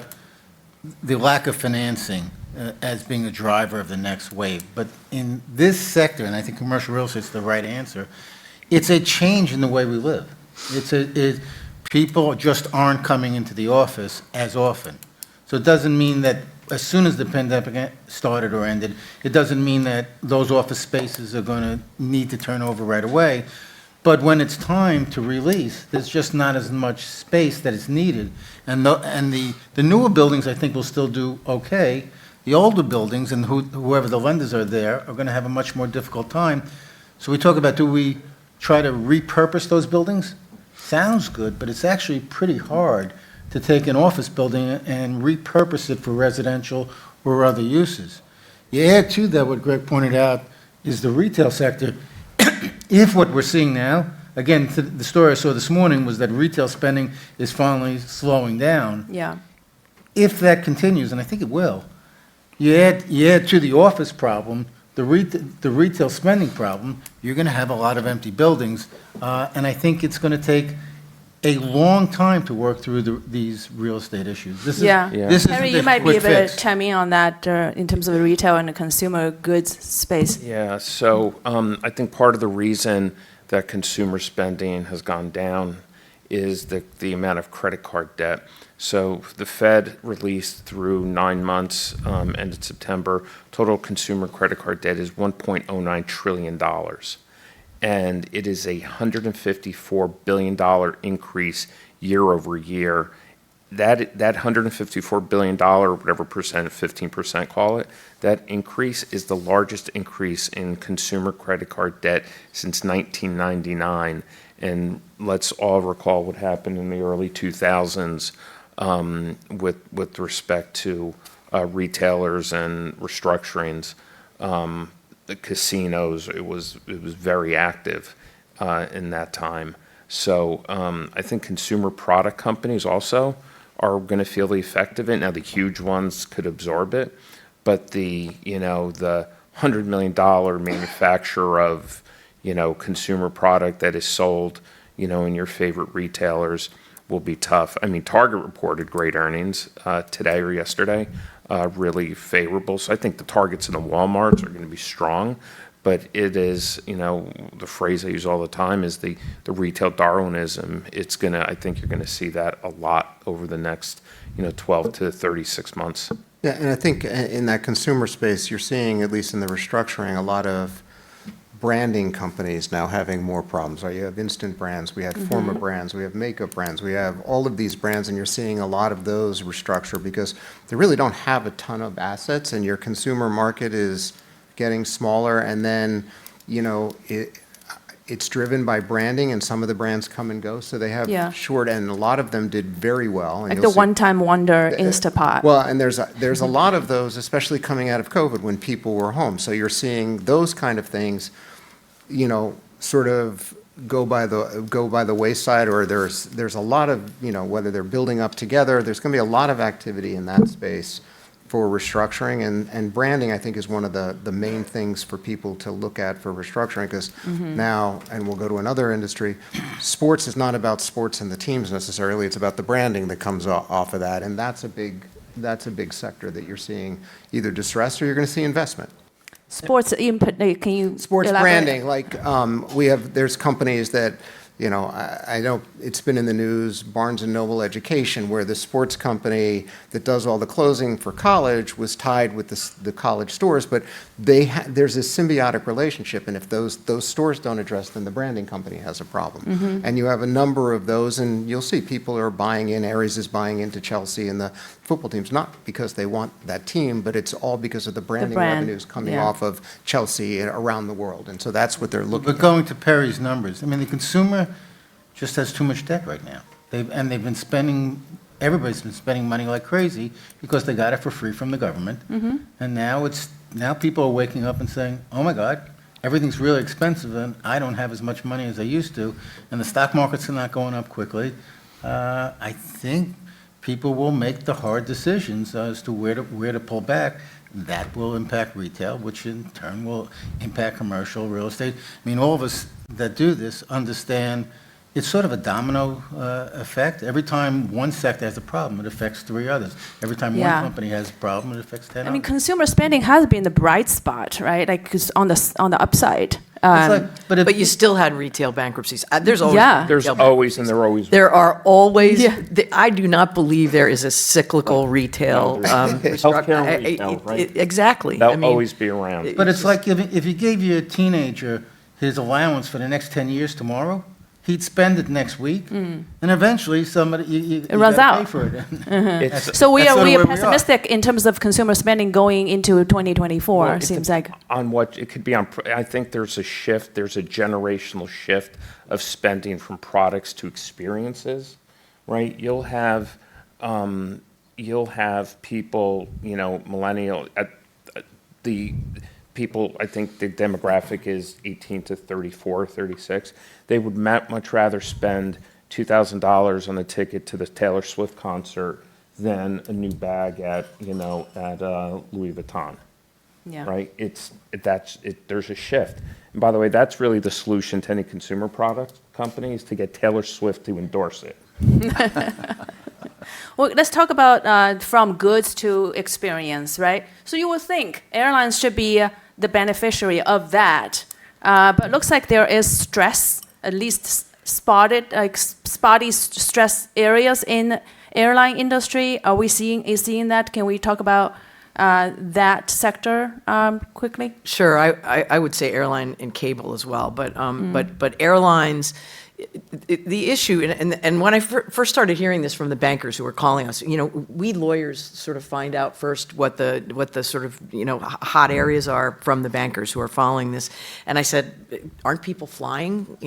the lack of financing as being a driver of the next wave. But in this sector, and I think commercial real estate is the right answer, it's a change in the way we live. People just aren't coming into the office as often. So it doesn't mean that as soon as the pandemic started or ended, it doesn't mean that those office spaces are going to need to turn over right away. But when it's time to release, there's just not as much space that is needed. And the newer buildings, I think, will still do okay. The older buildings and whoever the lenders are there are going to have a much more difficult time. So we talk about, do we try to repurpose those buildings? Sounds good, but it's actually pretty hard to take an office building and repurpose it for residential or other uses. You add to that what Greg pointed out is the retail sector. If what we're seeing now, again, the story I saw this morning was that retail spending is finally slowing down. Yeah. If that continues, and I think it will, you add to the office problem, the retail spending problem, you're going to have a lot of empty buildings, and I think it's going to take a long time to work through these real estate issues. This isn't Harry, you a might be quick able to fix. chime in on that in terms of the retail and the consumer goods space. Yeah, so I think part of the reason that consumer spending has gone down is the amount of credit card debt. So the Fed released through 9 months, ended September, total consumer credit card debt is $1.09 trillion. And it is a $154 billion increase year over year. that $154 billion, or whatever percent, 15% call it, that increase is the largest increase in consumer credit card debt since 1999. And let's all recall what happened in the early 2000s with respect to retailers and restructurings. The casinos, it was very active in that time. So I think consumer product companies also are going to feel the effect of it. Now, the huge ones could absorb it, but the $100 million manufacturer of, consumer product that is sold, in your favorite retailers will be tough. I mean, Target reported great earnings today or yesterday, really favorable. So I think the Targets and the Walmarts are going to be strong. But it is, the phrase I use all the time is the retail Darwinism. I think you're going to see that a lot over the next, 12 to 36 months. Yeah, and I think in that consumer space, you're seeing, at least in the restructuring, a lot of branding companies now having more problems, right? You have instant brands, we have Forma brands, we have makeup brands, we have all of these brands, and you're seeing a lot of those restructure because they really don't have a ton of assets, and your consumer market is getting smaller, and then, it's driven by branding, and some of the brands come and go, so they have Yeah. short, and a lot of them did very well. And Like you'll the see- one-time wonder Instapot. Well, and there's a lot of those, especially coming out of COVID when people were home. So you're seeing those kind of things, sort of go by the wayside, or there's a lot of, whether they're building up together, there's going to be a lot of activity in that space for restructuring, and branding, I think, is one of the main things for people to look at for restructuring, because now, and we'll go to another industry, sports is not about sports and the teams necessarily, it's about the branding that comes off of that, and that's a big sector that you're seeing either distressed or you're going to see investment. Sports input, can you Sports elaborate? branding, like, there's companies that, I know it's been in the news, Barnes & Noble Education, where the sports company that does all the closing for college was tied with the college stores, but there's a symbiotic relationship, and if those stores don't address, then the branding company has a problem. And you have a number of those, and you'll see people are buying in, Aries is buying into Chelsea and the football teams, not because they want that team, but it's all because of the branding brand, revenues coming yeah. off of Chelsea and around the world, and so that's what they're looking But at. going to Perry's numbers, I mean, the consumer just has too much debt right now. Everybody's been spending money like crazy because they got it for free from the government. And now people are waking up and saying, oh my God, everything's really expensive and I don't have as much money as I used to, and the stock markets are not going up quickly. I think people will make the hard decisions as to where to pull back. That will impact retail, which in turn will impact commercial real estate. I mean, all of us that do this understand it's sort of a domino effect. Every time one sector has a problem, it affects three others. Every time Yeah. one company has a problem, it affects 10 I mean, others. consumer spending has been the bright spot, right? Like, it's on the upside. It's like- But you still had retail bankruptcies. There's always Yeah. been There's retail always, and there always. There are always, Yeah. I do not believe there is a cyclical retail. Healthcare and retail, right? Exactly. I They'll mean, always be around. But it's like if you gave your teenager his allowance for the next 10 years tomorrow, he'd spend it next week, and eventually somebody, you runs gotta out. pay for it. It's, So we That's are sort of where we are. pessimistic in terms of consumer spending going into 2024, Well, it seems dep- like. on what, it could be on, I think there's a shift, there's a generational shift of spending from products to experiences, right? You'll have people, millennial, the people, I think the demographic is 18 to 34, 36. They would much rather spend $2,000 on a ticket to the Taylor Swift concert than a new bag at Louis Vuitton. Yeah. Right? There's a shift. And by the way, that's really the solution to any consumer product company, is to get Taylor Swift to endorse it. Well, let's talk about from goods to experience, right? So you would think airlines should be the beneficiary of that, but it looks like there is stress, at least spotty stress areas in airline industry. Are we seeing that? Can we talk about that sector quickly? Sure, I would say airline and cable as well, but airlines, the issue, and when I first started hearing this from the bankers who were calling us, we lawyers sort of find out first what the sort of, hot areas are from the bankers who are following this. And I said, aren't people flying,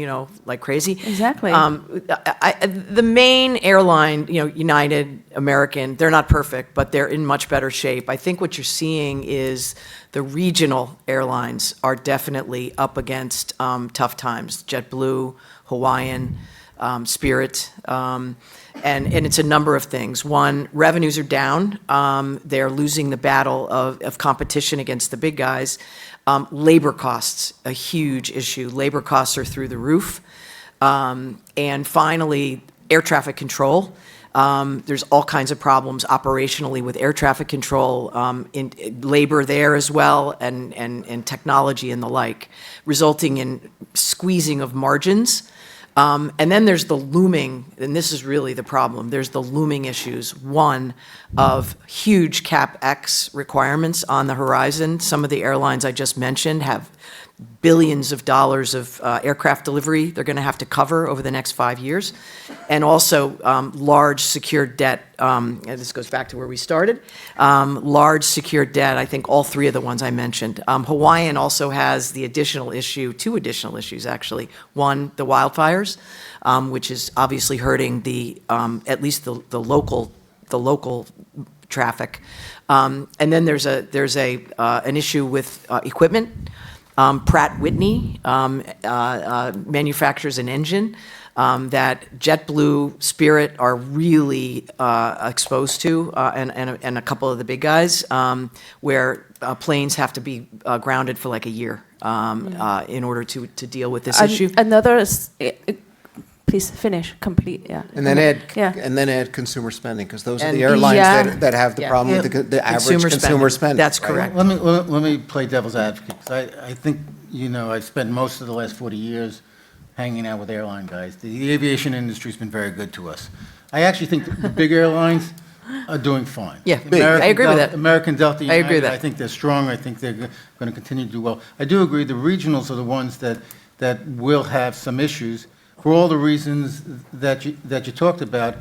like crazy? Exactly. The main airline, United, American, they're not perfect, but they're in much better shape. I think what you're seeing is the regional airlines are definitely up against tough times. JetBlue, Hawaiian, Spirit, and it's a number of things. One, revenues are down. They're losing the battle of competition against the big guys. Labor costs, a huge issue. Labor costs are through the roof. And finally, air traffic control. There's all kinds of problems operationally with air traffic control, in labor there as well, and technology and the like, resulting in squeezing of margins. And then there's the looming, and this is really the problem, there's the looming issues. One, of huge CapEx requirements on the horizon. Some of the airlines I just mentioned have billions of dollars of aircraft delivery they're going to have to cover over the next 5 years. And also large secured debt, and this goes back to where we started, large secured debt, I think all three of the ones I mentioned. Hawaiian also has the additional issue, two additional issues actually. One, the wildfires, which is obviously hurting at least the local traffic. And then there's an issue with equipment. Pratt Whitney manufactures an engine that JetBlue, Spirit are really exposed to, and a couple of the big guys, where planes have to be grounded for like a year in order to deal with this issue. Please finish, complete, yeah. And then Yeah. add consumer spending, because those are And- the airlines Yeah. that have the Yeah. problem with the average consumer spending. That's right? correct. Let me play devil's advocate, 'cause I think, I've spent most of the last 40 years hanging out with airline guys. The aviation industry's been very good to us. I actually think the big airlines are doing fine. Yeah, Big. I agree with that. American, Delta, I agree with United, that. I think they're strong. I think they're going to continue to do well. I do agree the regionals are the ones that will have some issues for all the reasons that you talked about.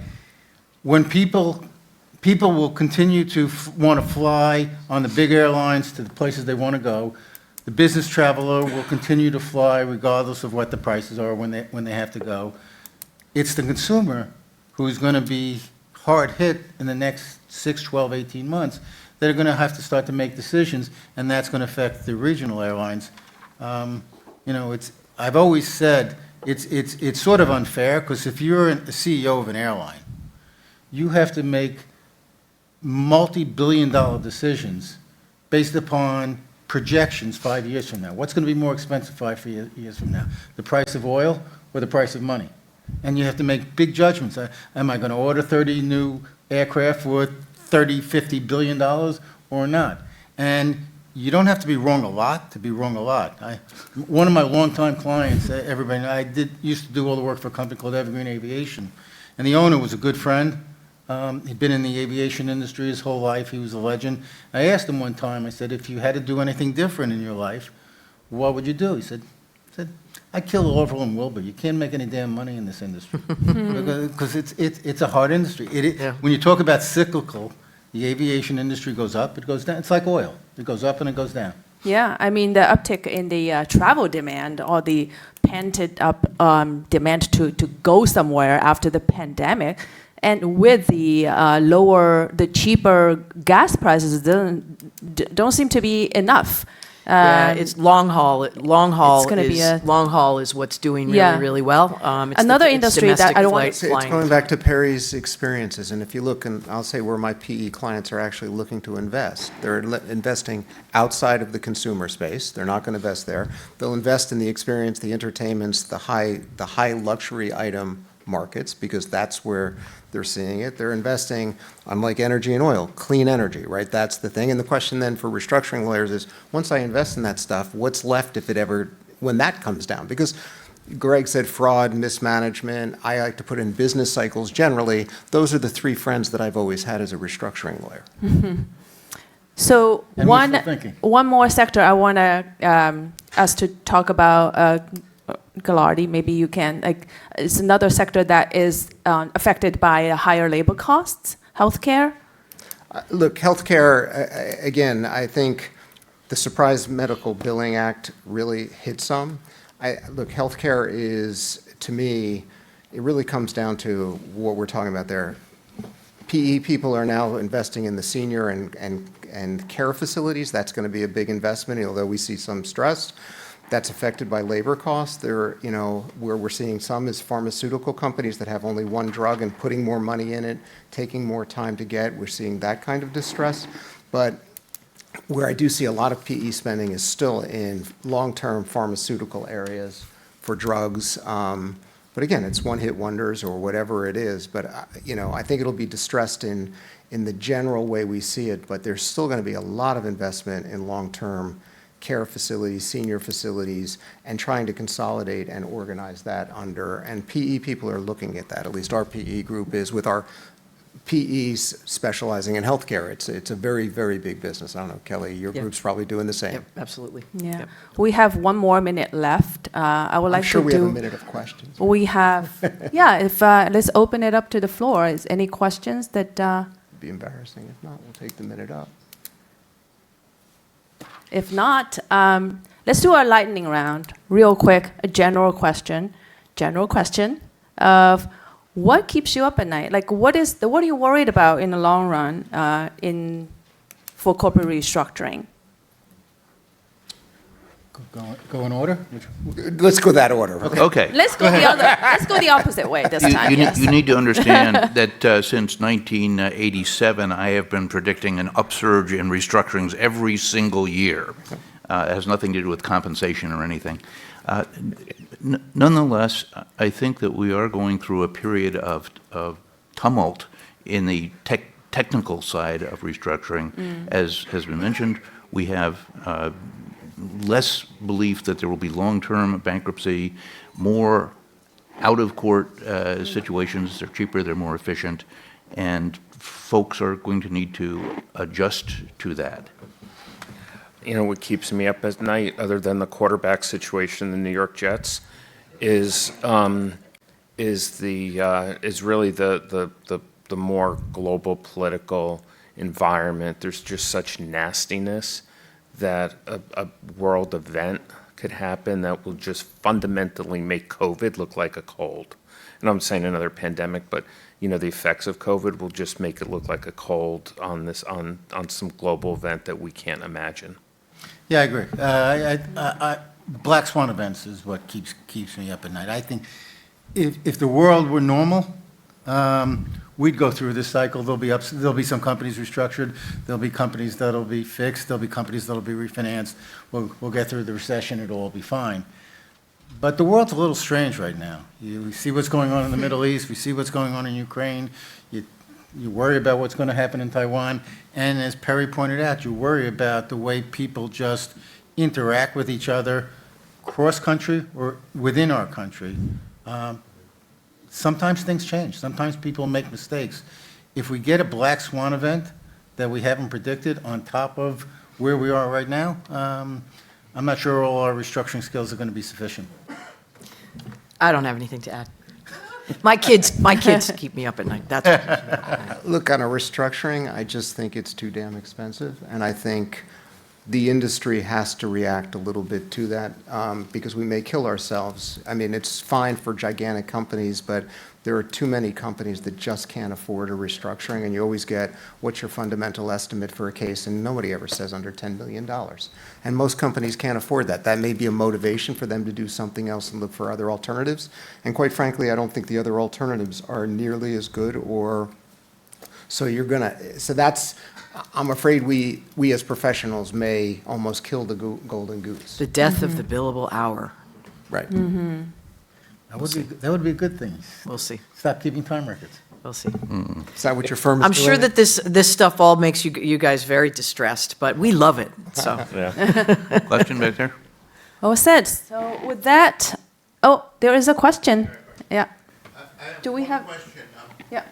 When people will continue to want to fly on the big airlines to the places they want to go, the business traveler will continue to fly regardless of what the prices are when they have to go. It's the consumer who's going to be hard hit in the next 6, 12, 18 months that are going to have to start to make decisions, and that's going to affect the regional airlines. I've always said it's sort of unfair, because if you're a CEO of an airline, you have to make multi-billion-dollar decisions based upon projections 5 years from now. What's going to be more expensive 5 years from now? The price of oil or the price of money? And you have to make big judgments. Am I going to order 30 new aircraft worth $30, $50 billion or not? And you don't have to be wrong a lot to be wrong a lot. One of my longtime clients, everybody, used to do all the work for a company called Evergreen Aviation, and the owner was a good friend. He'd been in the aviation industry his whole life. He was a legend. I asked him one time, I said, if you had to do anything different in your life, what would you do? He said, I'd kill Orville and Wilbur. You can't make any damn money in this industry. Because it's a hard industry. Yeah. When you talk about cyclical, the aviation industry goes up, it goes down. It's like oil. It goes up and it goes down. Yeah, I mean, the uptick in the travel demand, or the pent up demand to go somewhere after the pandemic, and with the cheaper gas prices, don't seem to be enough. Yeah, it's long haul. Long haul is what's doing really, Yeah. really well. It's Another it's industry that domestic I don't want- flight It's flying. going back to Perry's experiences, and if you look, and I'll say where my PE clients are actually looking to invest. They're investing outside of the consumer space. They're not going to invest there. They'll invest in the experience, the entertainments, the high luxury item markets, because that's where they're seeing it. They're investing, unlike energy and oil, clean energy, right? That's the thing. And the question then for restructuring lawyers is, once I invest in that stuff, what's left when that comes down? Because Greg said fraud, mismanagement. I like to put in business cycles generally. Those are the three friends that I've always had as a restructuring lawyer. So And wishful thinking. one more sector I want us to talk about, Gallardi, maybe you can, like, it's another sector that is affected by higher labor costs, healthcare. Look, healthcare, again, I think the Surprise Medical Billing Act really hit some. Look, healthcare is, to me, it really comes down to what we're talking about there. PE people are now investing in the senior and care facilities. That's going to be a big investment, although we see some stress. That's affected by labor costs. There, where we're seeing some is pharmaceutical companies that have only one drug and putting more money in it, taking more time to get. We're seeing that kind of distress. But where I do see a lot of PE spending is still in long-term pharmaceutical areas for drugs. But again, it's one-hit wonders or whatever it is. But, I think it'll be distressed in the general way we see it. But there's still going to be a lot of investment in long-term care facilities, senior facilities, and trying to consolidate and organize that under. And PE people are looking at that. At least our PE group is, with our PEs specializing in healthcare. It's a very, very big business. I don't know, Kelly, your Yep. group's probably doing the same. Yep, absolutely. Yeah. Yep. We have 1 more minute left. I would I'm like sure to we have a do. minute of questions. We have, yeah, if, let's open it up to the floor. Is any questions that, It'd be embarrassing. If not, we'll take the minute up. if not, let's do our lightning round, real quick, a general question of what keeps you up at night? Like, what are you worried about in the long run for corporate restructuring? Go in order? Let's go that order. Okay. Let's go the opposite way this time. Yes. You need to understand that since 1987, I have been predicting an upsurge in restructurings every single year. It has nothing to do with compensation or anything. Nonetheless, I think that we are going through a period of tumult in the technical side of restructuring. As has been mentioned, we have less belief that there will be long-term bankruptcy, more out-of-court situations. They're cheaper, they're more efficient, and folks are going to need to adjust to that. What keeps me up at night, other than the quarterback situation in the New York Jets, is really the more global political environment. There's just such nastiness that a world event could happen that will just fundamentally make COVID look like a cold. And I'm saying another pandemic, but the effects of COVID will just make it look like a cold on some global event that we can't imagine. Yeah, I agree. Black swan events is what keeps me up at night. I think if the world were normal, we'd go through this cycle. There'll be some companies restructured. There'll be companies that'll be fixed. There'll be companies that'll be refinanced. We'll get through the recession. It'll all be fine. But the world's a little strange right now. We see what's going on in the Middle East. We see what's going on in Ukraine. You worry about what's going to happen in Taiwan. And as Perry pointed out, you worry about the way people just interact with each other cross-country or within our country. Sometimes things change. Sometimes people make mistakes. If we get a black swan event that we haven't predicted on top of where we are right now, I'm not sure all our restructuring skills are going to be sufficient. I don't have anything to add. My kids keep me up at night. That's what. Look, on a restructuring, I just think it's too damn expensive, and I think the industry has to react a little bit to that because we may kill ourselves. I mean, it's fine for gigantic companies, but there are too many companies that just can't afford a restructuring, and you always get, what's your fundamental estimate for a case, and nobody ever says under $10 million. And most companies can't afford that. That may be a motivation for them to do something else and look for other alternatives. And quite frankly, I don't think the other alternatives are nearly as good or, so that's, I'm afraid we as professionals may almost kill the golden goose. The death of the billable hour. Right. That would be a good thing. We'll see. Stop keeping time records. We'll see. Is that what your firm is I'm doing? sure that this stuff all makes you guys very distressed, but we love it. So Question back there? Well said. So with that, there is a question. Yeah. Do we have? Question. Yeah.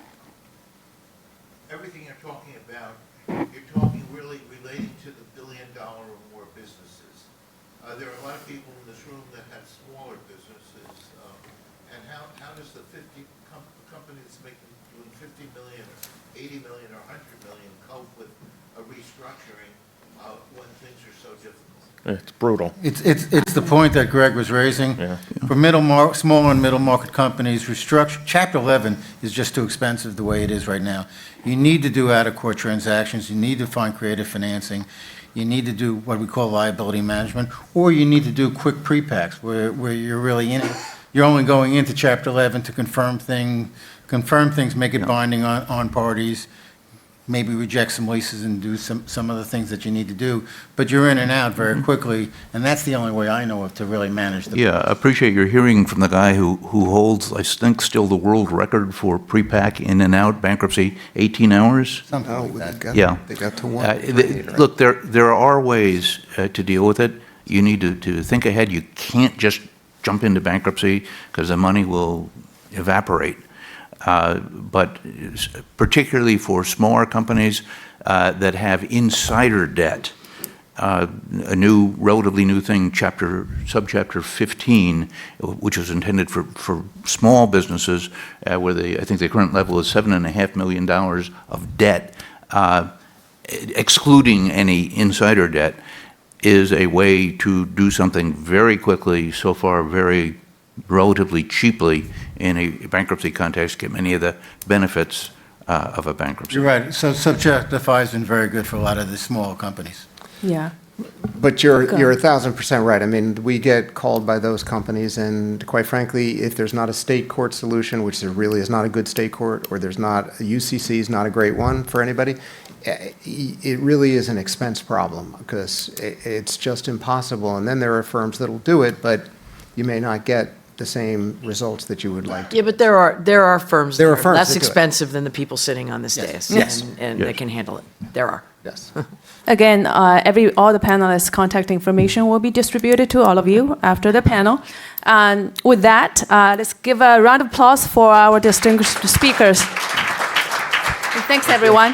Everything you're talking about, you're talking really relating to the $1 billion or more businesses. There are a lot of people in this room that have smaller businesses, and how does the company that's doing 50 million, or 80 million, or 100 million cope with a restructuring when things are so difficult? It's brutal. It's the point that Greg was raising. Yeah. For small and middle market companies, Chapter 11 is just too expensive the way it is right now. You need to do out-of-court transactions, you need to find creative financing, you need to do what we call liability management, or you need to do quick pre-packs where you're really in it. You're only going into Chapter 11 to confirm things, make it binding on parties, maybe reject some leases and do some of the things that you need to do, but you're in and out very quickly, and that's the only way I know of to really manage the. Yeah, I appreciate your hearing from the guy who holds, I think, still the world record for pre-pack in and out bankruptcy, 18 hours? Something Oh, like that. Yeah. They got to one. Look, there are ways to deal with it. You need to think ahead. You can't just jump into bankruptcy because the money will evaporate. But particularly for smaller companies that have insider debt, a relatively new thing, subchapter 15, which is intended for small businesses, where I think the current level is $7.5 million of debt, excluding any insider debt, is a way to do something very quickly, so far very relatively cheaply in a bankruptcy context, get many of the benefits of a bankruptcy. You're right. So Subchapter 5 has been very good for a lot of the small companies. Yeah. But you're 1,000% right. I mean, we get called by those companies, and quite frankly, if there's not a state court solution, which there really is not a good state court, or there's not, a UCC is not a great one for anybody, it really is an expense problem, because it's just impossible. And then there are firms that'll do it, but you may not get the same results that you would like to. Yeah, but there are firms that There are are firms less that do it. expensive than the people sitting on this dais. Yes. And they can handle it. There are. Yes. Again, all the panelists' contact information will be distributed to all of you after the panel. And with that, let's give a round of applause for our distinguished speakers. Thanks, everyone.